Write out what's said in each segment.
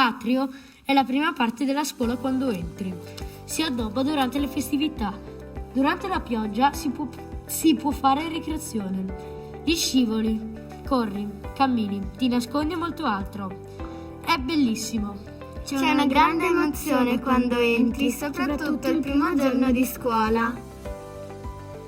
L'atrio è la prima parte della scuola quando entri. Si addobba durante le festività. Durante la pioggia si può fare ricreazione. Gli scivoli, corri, cammini, ti nascondi e molto altro. È bellissimo. C'è una grande emozione quando entri, soprattutto il primo giorno di scuola.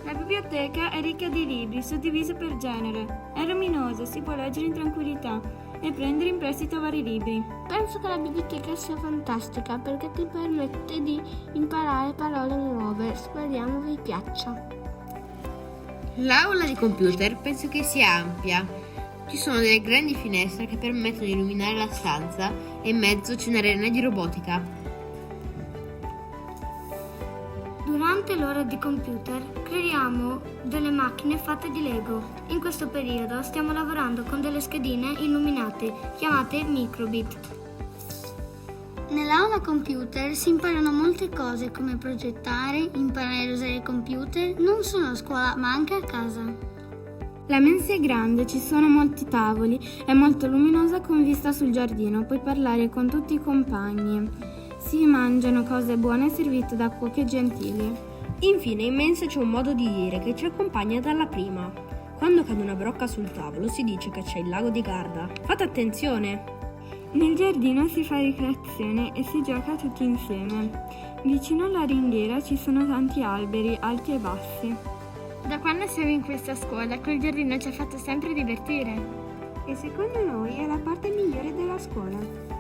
La biblioteca è ricca di libri, suddivisa per genere. È luminosa, si può leggere in tranquillità e prendere in prestito vari libri. Penso che la biblioteca sia fantastica perché ti permette di imparare parole nuove. Speriamo vi piaccia. L'aula di computer penso che sia ampia. Ci sono delle grandi finestre che permettono di illuminare la stanza e in mezzo c'è un'arena di robotica. Durante l'ora di computer creiamo delle macchine fatte di Lego. In questo periodo stiamo lavorando con delle schedine illuminate chiamate microbit. Nell'aula computer si imparano molte cose come progettare, imparare a usare il computer non solo a scuola ma anche a casa. La mensa è grande, ci sono molti tavoli, è molto luminosa con vista sul giardino, puoi parlare con tutti i compagni. Si mangiano cose buone servite da cuoche gentili. Infine, in mensa c'è un modo di dire che ci accompagna dalla prima. Quando cade una brocca sul tavolo si dice che c'è il lago di Garda. Fate attenzione! Nel giardino si fa ricreazione e si gioca tutti insieme. Vicino alla ringhiera ci sono tanti alberi, alti e bassi. Da quando siamo in questa scuola, quel giardino ci ha fatto sempre divertire. E secondo noi è la parte migliore della scuola.